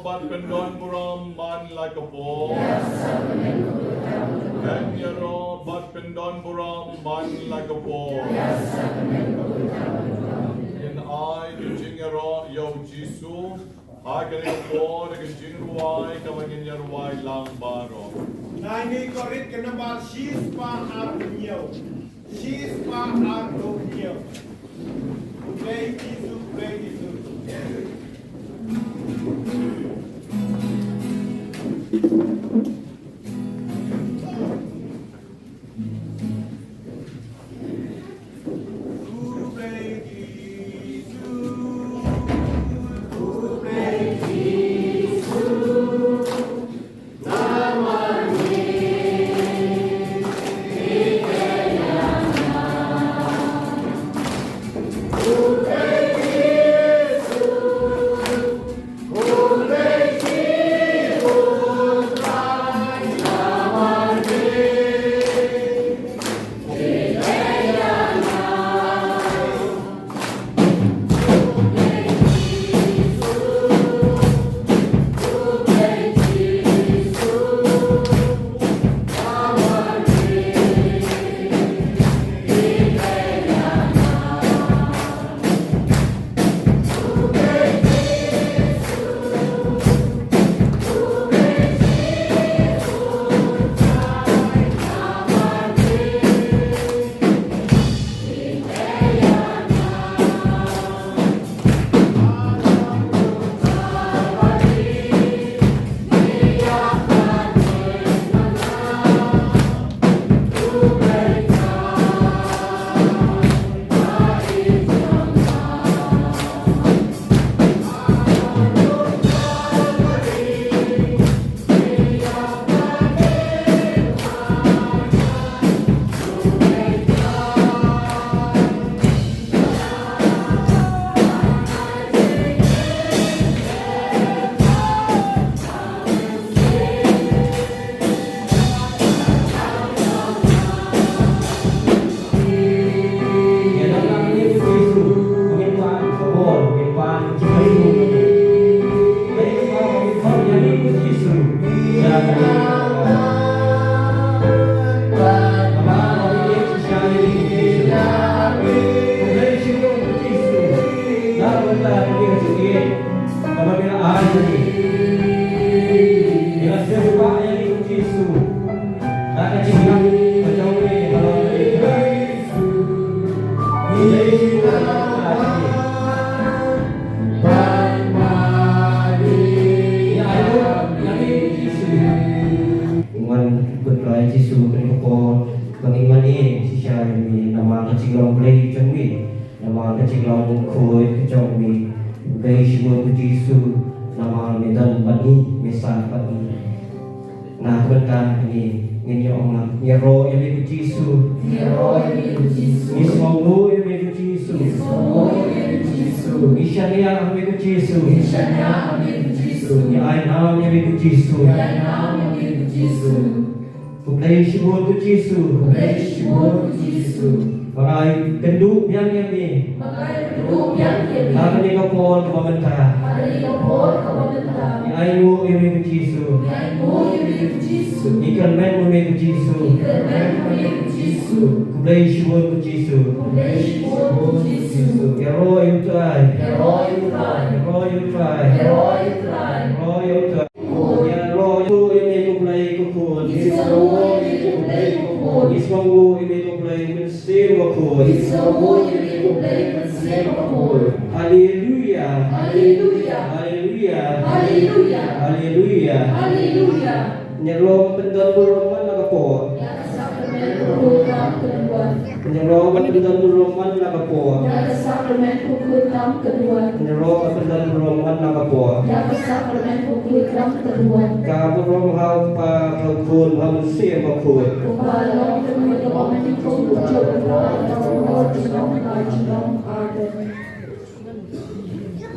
บัดเป็นดอนบุรมมันลากโปแห่งยารอบัดเป็นดอนบุรมมันลากโปยินไอดูจิงยารอยาวจิสูหากเรียกโปเด็กจิงรวายกำลังยินยารวายลังบารอ Nah ini korek kenapa siswa arnio, siswa arnio. Play itu.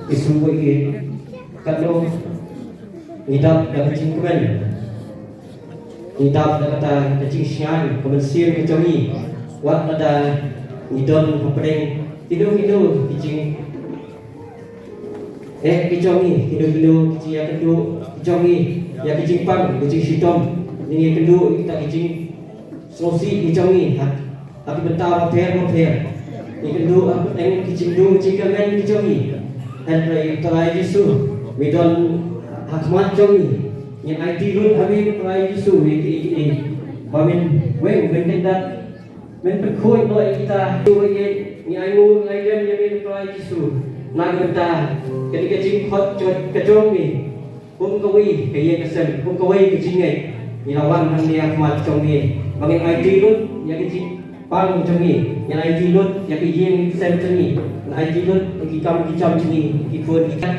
Isu ini kalau ngidap dan cingkren, ngidap dan kata cingsian, kemensian kecami, wat nada ngidon pempereng tidur cing kicongi kidu kici ya kedu kicongi ya kicingpang kicing Shitom ini kedu kita kicing sosi kicongi tapi bentau per ini kedu aku tengok kicing du kicingkan kicongi dan terai Yesus midon hakmat congi yang IT run habis terai Yesus ini bamin weng bendat men perkoi noi kita tu ni aimu ngaidan yang terai Yesus nak bentah ketika jingkot kecong ni pun kawi kaya kesen pun kawi kejingai ni lawan hang dia kuat cong ni bagi IT lut ya kecing pang cong ni yang IT lut ya kejing kesen cong ni IT lut kicam cong ni kikun kita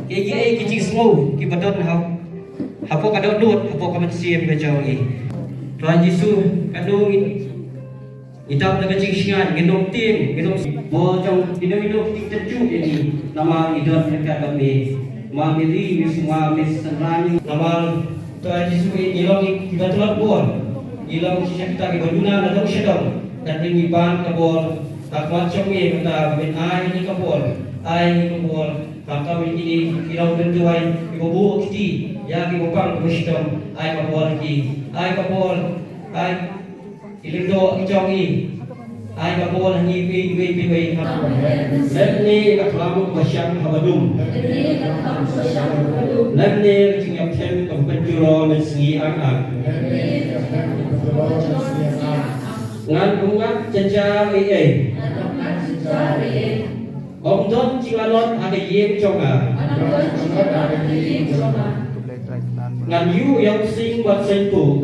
kaya kecing semua kibadon hapo kadon lut hapo kamansiam ke cong ni Tuhan Yesus kandung Itap dengan ciksian, gendong tim, gendong bocong, hidup tercup ini. Nama idon dekat kami, mamiri, semua misalnya nama Tuhan Yesus ilong kita telah buat, ilong kita kibaduna datang Shitom dan ini ban kabol, tak macam ni kita ben ai ni kabol, kakak ini ilong Jingduwai ibu kiti, ya kibupang Shitom, ai kabol ki, ai kabol, ai Ilindo icongi ai kabol ni pi lemni kaklamu masyang habadum lemni cingap chen penjuro mensi angak ngan bungat cenca om don cingalot ada yem conga ngan yu yang sing buat sentu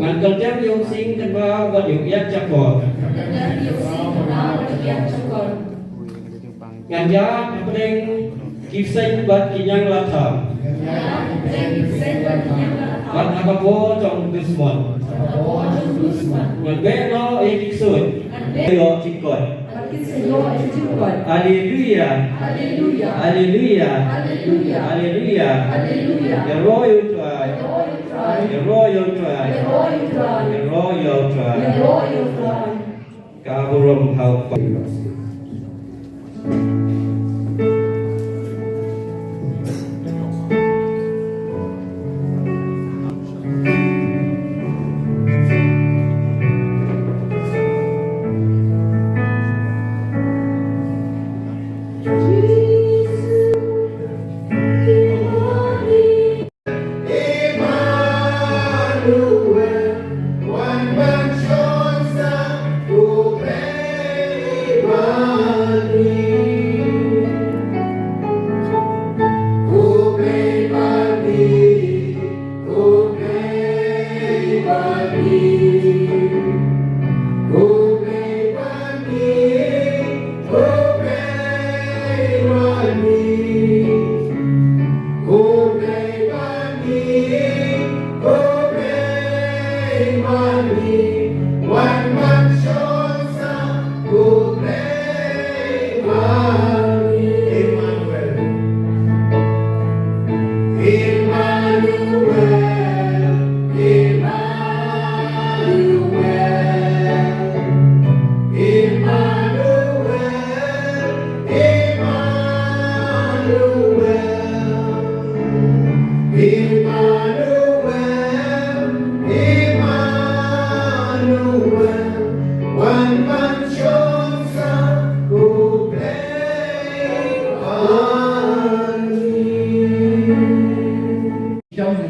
ngan kerja yang sing kedua buat yuk yak cakor ngan ya pedeng kisah buat kinyang latam buat apa po trong bismon ngan beno ekisud yo cikot Haleluya, haleluya, haleluya, haleluya, haleluya. The royal tribe, the royal tribe, the royal tribe. Kaburum hau.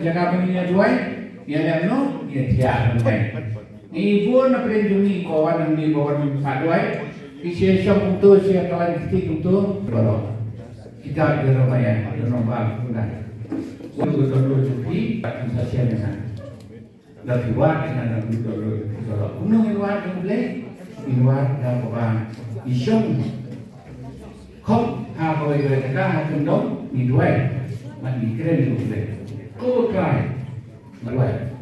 Jaga penginya duai, dia lemno, dia tiada penting. Ni pun nak perlindungi kawan yang di bawah ni duai. Kisi syok untuk siapa kawan kita untuk baru kita di rumah ya, di rumah kita. Untuk dulu cuti, tak bisa siapa dengan. Dari luar dengan dulu kalau gunung luar boleh, di luar dah orang isyong. Kau apa yang mereka akan dong di duai, mandi keren tu boleh. Kau try, maluai.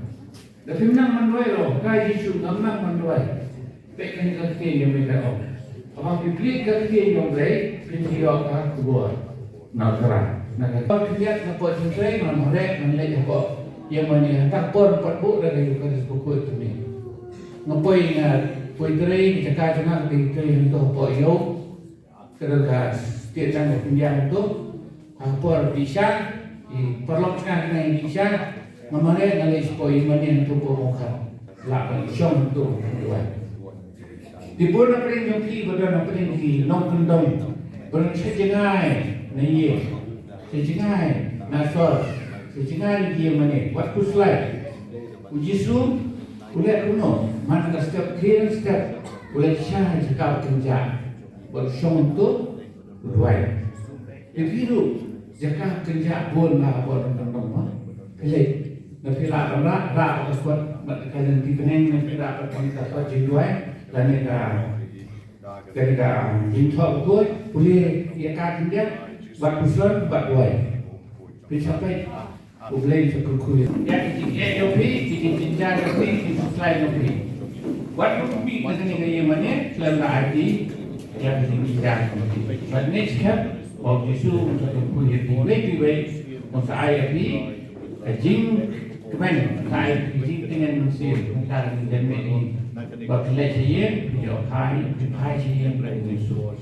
Tapi menang maluai loh, kaya Yesus menang maluai. Pekan kaki yang mereka oh. Apa bibli kaki yang mereka, bibli orang kubuat. Nak terang. Nak kalau lihat nampak jengkrai, nak merek, nak nampak yang mana tak pun patbuk dari luka disebut tu ni. Nampak ingat, poiteri kita cakap di yang itu apa yo, kerana sikit sangat pinjam tu apa bisa diperlukan dengan bisa memakai nilai supaya mana untuk pemuka lakukan isyong tu di bulan April yang ki bulan April ki non kendong bulan sejengai na ye sejengai na sor sejengai dia mana waktu slide ujisu boleh kuno mana setiap kira setiap boleh syah jika kerja bersama tu luai begitu jika kerja pun lah pun teman-teman pilih nanti lah ramlah rak tersebut kalian dipening nanti rak perkomunitas Jingduwai dan ketika Jingkyrkhu boleh ia kata dia buat usulan buat luai sampai boleh Jingkyrkhu ya AOP kita tapi kita selain AOP what would be dengan yang mana selain IT yang kita but next step of Jisu Jingkyrkhu boleh dibuat masa IAP Jingkyrkhu Jing dengan Mesir tentang demi ini bakal saya video hai saya berada di Jisu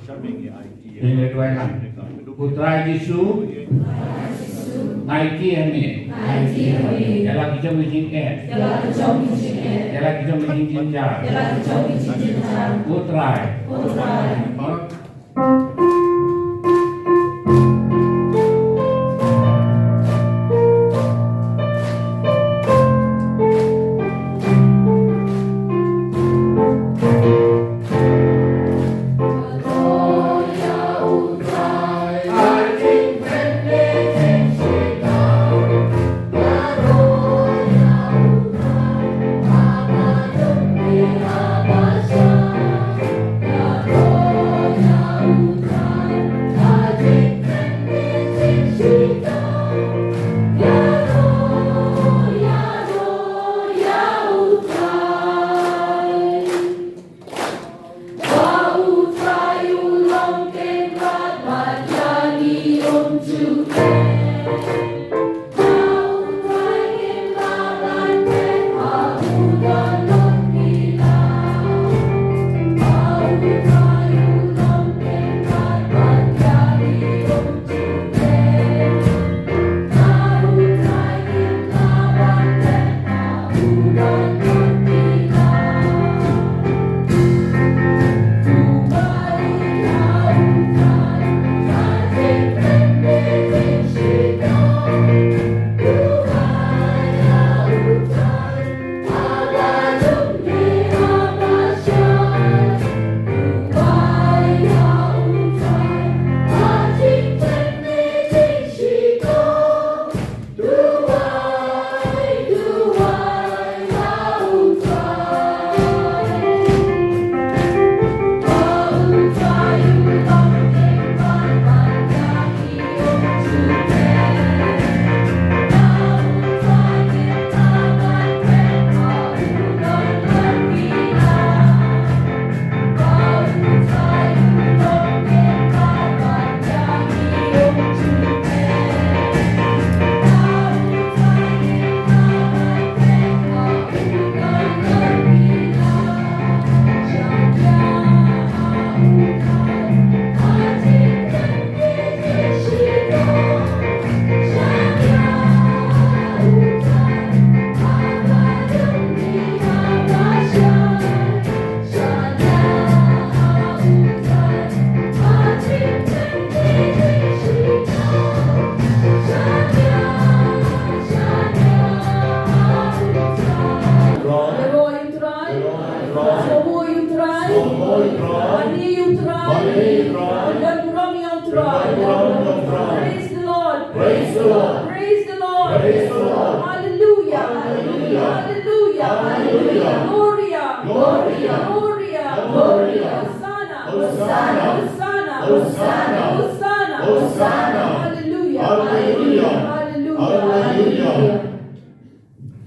ini dua orang putra Jisu Naiki Amin. Jalan kita menjingkir. Jalan kita menjingkir. Putrai.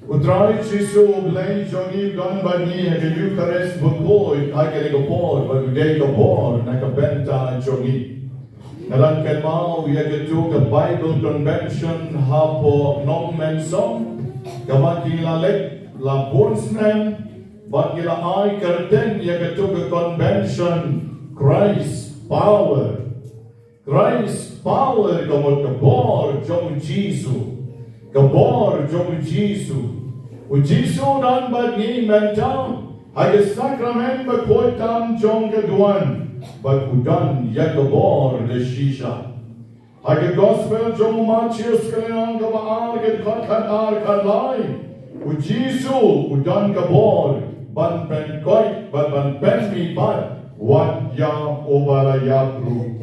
Utrai Jisu blei jongi don bani ke Eucharist bukoi agere gopor bagudei gopor na kabenta jongi. Nalang mau ya ketu ke Bible Convention hapo nom mensong kamaki lalek la bonsnem bagi la ai kerten ya ketu ke convention Christ power Christ power kamot kabor jong Jisu. Kabor jong Jisu. U Jisu dan bagi mental haga sakramen bakotam jong keduan. Bakudan ya kabor le shisha. Haga gospel jong Matius kalian kabaar kat ar U Jisu udan kabor ban pen koi ban pen mi ban wat ya obala ya pru.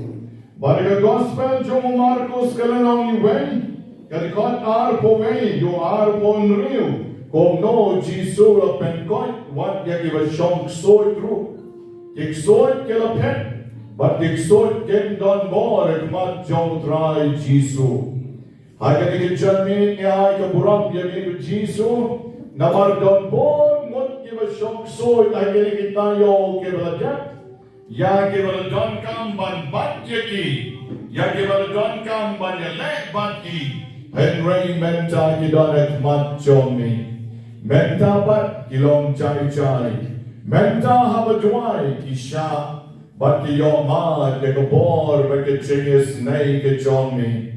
Barga gospel jong Marcos kalian iwen kad ar povei yo ar pon riu kom no Jisu la pen koi wat ya giva shong soy tru. Ik soy ke la pen but ik soy ken don bor ek mat jong trai Jisu. Haga ni janmi ai ka buram ya ni Jisu namar don bor mot giva shong soy haga ni kita yo ke belajar. Ya kevala don kam ban bat yaki. Ya kevala don kam ban yalek bat ki. Henry menta kidanet mat jomi. Menta bat kilong chai. Menta habadwai kisha. Bat ki yomad ke kabor ke chingis nay ke jomi.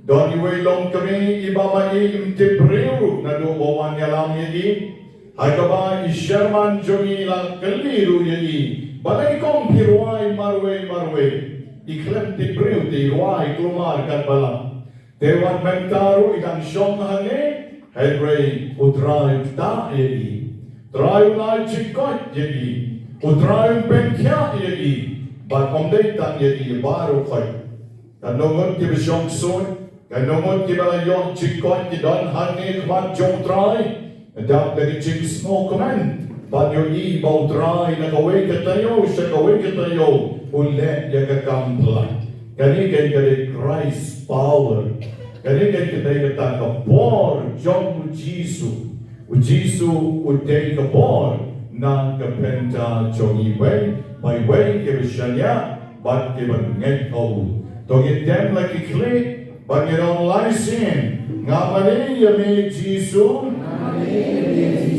Don iwe long kami ibamai imtipriu na duwawan yalam yagi. Hagaba isherman jomi lang kaliru yagi. Balay kong hirway marwe. Iklem ti priw ti hirway klumar kat balang. Tewan mentaro ikan syong hane. Henry utrayo ta yagi. Trayo na chikot yagi. Utrayo penkya yagi. Bat omday tan yagi baro kay. Kanungon ki bisyong sun. Kanungon ki balayong chikot ki don hane kman jong try. Adap dari ching smoke command. Banyo ibaw try na kaway katayo, siya kaway katayo, ulit ya kakampla. Kanikan kay Christ power. Kanikan kay kata kapor, jong Jisu. U Jisu utay kapor, na kapenta jong iway, may way kibisya bat kibangay ko. Tongin dem laki kli, bangirong laisin, nga mali yami Jisu,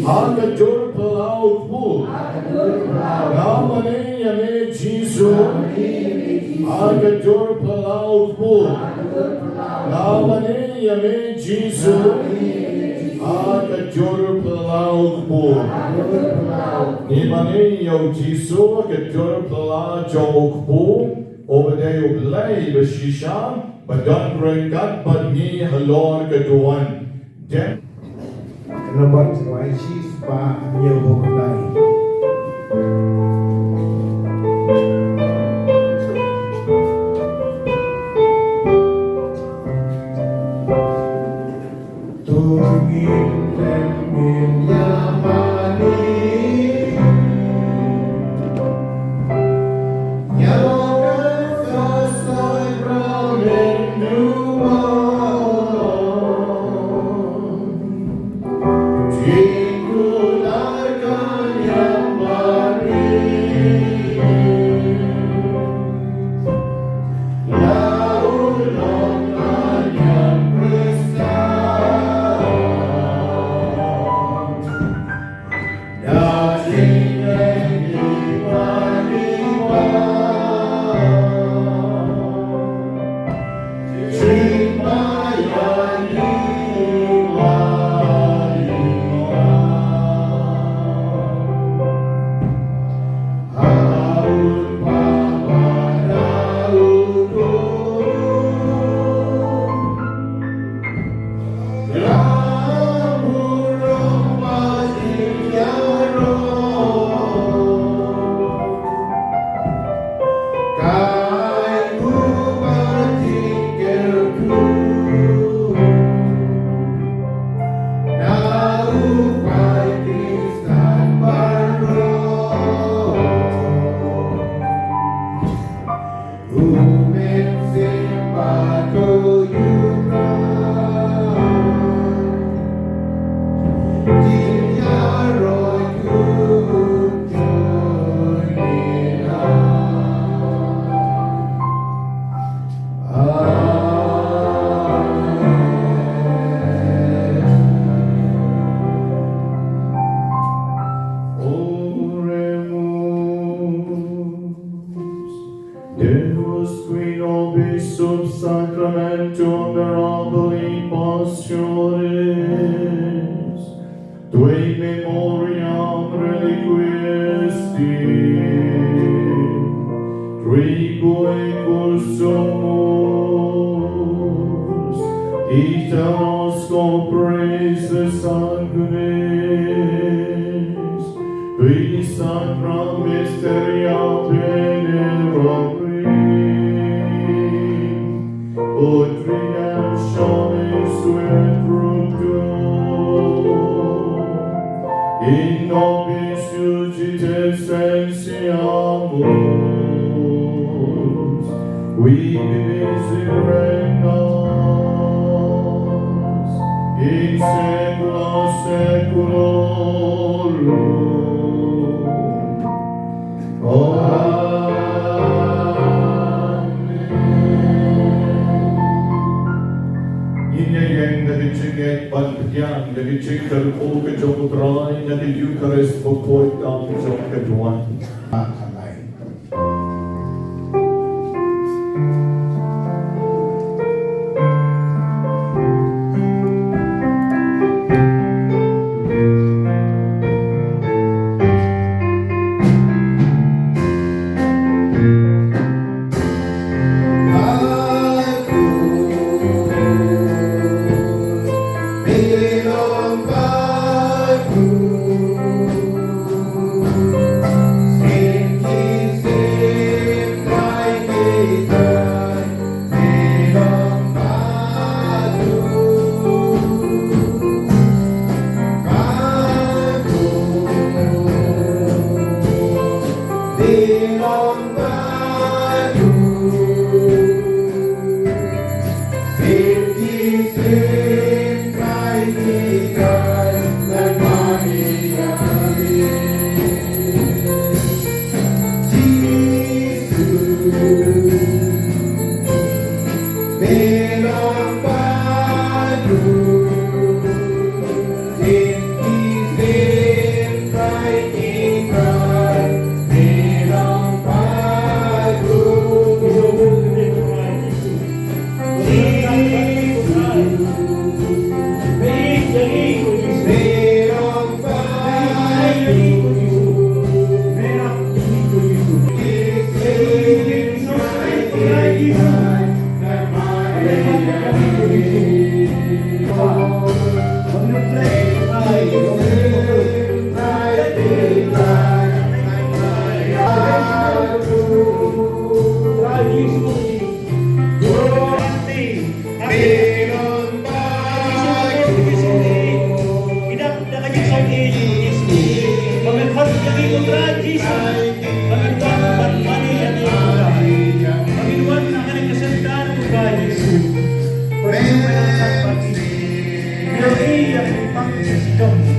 Hakadur pelaut pu, namane yame Jisu. Hakadur pelaut pu, namane yame Jisu. Hakadur pelaut pu, nimane yo Jisu. Hakadur pelaut jok pu, obade ublay beshisha, badan rekat badni halor keduan. Nampak sesuai siswa nhiều này. Tôi nhìn lên miền Yamani, to honorably pastures, tui memoriam reliquiesti, trigue cursumus, itanos compres sanguinis, tui sacra mysteria venerabri, ut redemptionis sua fructum, in nobis fugites sensiamus, qui miserendas, in saecula saeculorum. Dari Jingkyrkhu ke Jingduwai, dari Eucharist berkuat dalam Jingduwai. อะไร Shitom.